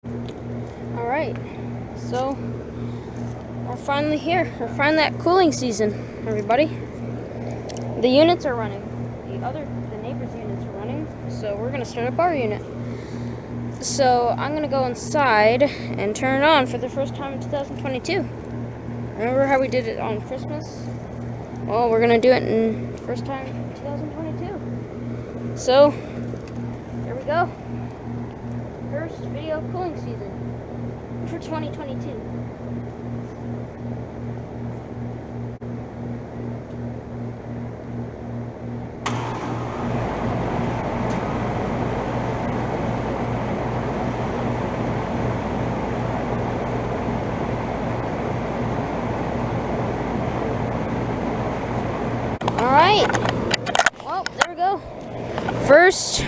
Alright, so we're finally here. We're finally at cooling season, everybody. The units are running. The neighbors' units are running, so we're gonna start up our unit. So I'm gonna go inside and turn it on for the first time in 2022. Remember how we did it on Christmas? Well, we're gonna do it in first time in 2022. So here we go. First video cooling season for 2022. Alright, well, there we go. First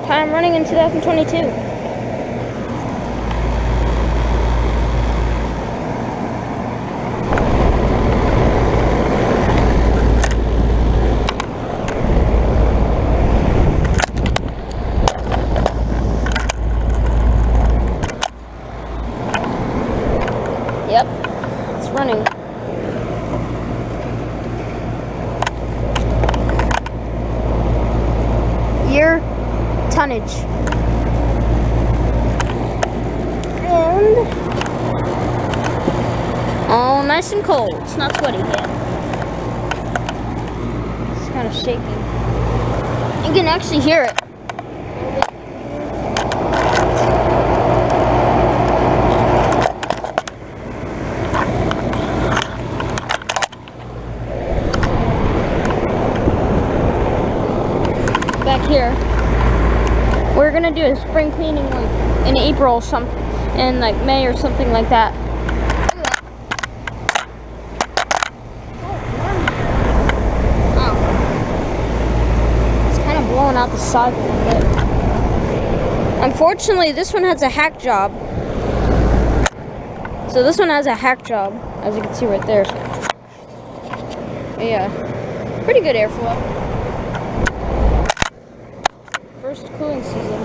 time running in 2022. Yep, it's running. Year, tonnage, and all nice and cold. It's not sweaty yet. It's kind of shaking. You can actually hear it. Back here, we're gonna do a spring cleaning like in April or something, in like May or something like that. Oh, it's kind of blowing out the side a little bit. Unfortunately, this one has a hack job. So this one has a hack job, as you can see right there. Yeah, pretty good airflow. First cooling season.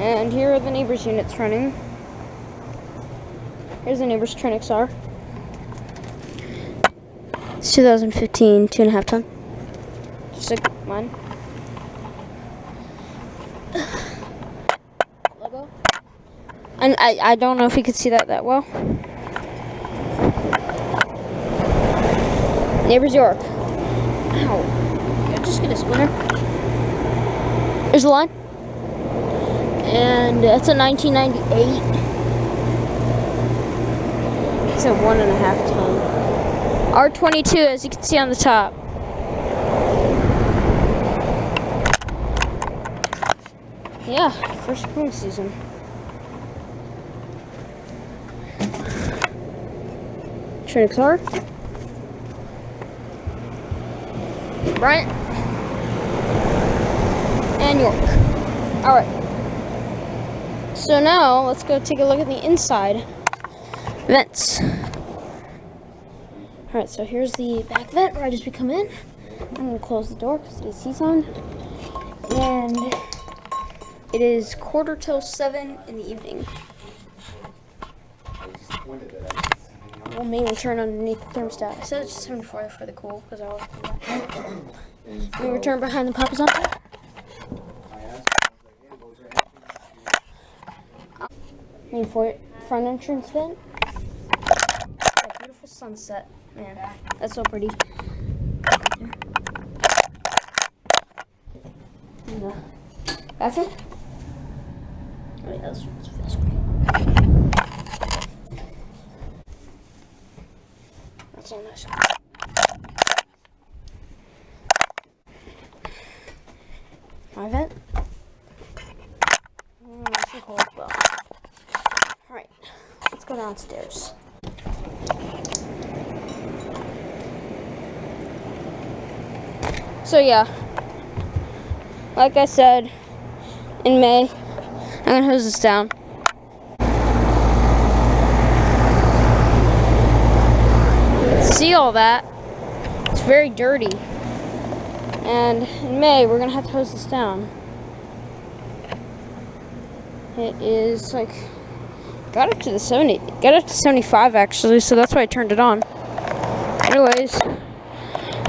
And here are the neighbors' units running. Here's the neighbors' Trinix are. It's 2015, 2.5 ton. Just like mine. Logo. And I don't know if you could see that well. Neighbors York. Ow. Did I just get a splinter? There's a line, and it's a 1998. It's a 1.5 ton. R22, as you can see on the top. Yeah, first cooling season. Trinix R. Bryant. And York. Alright. So now, let's go take a look at the inside vents. Alright, so here's the back vent right as we come in. I'm going to close the door because the AC's on. And it is 7:15 in the evening. We'll mainly turn underneath the thermostat. I said it's 74 for the cool because I always do that. We return behind the Papa's on. Main front entrance vent. That beautiful sunset. Man, that's so pretty. And the bathroom. Oh, yeah, this feels great. That's all nice. My vent. Nice and cool as well. Alright, let's go downstairs. So yeah, like I said, in May, I'm gonna hose this down. See all that? It's very dirty. And in May, we're gonna have to hose this down. It is like got up to the 70, got up to 75 actually, so that's why I turned it on. Anyways,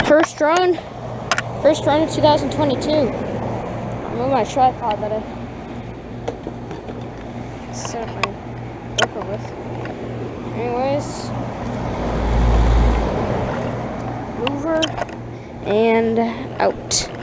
first run of 2022. I'll move my tripod that I set up my GoPro with. Anyways, over and out.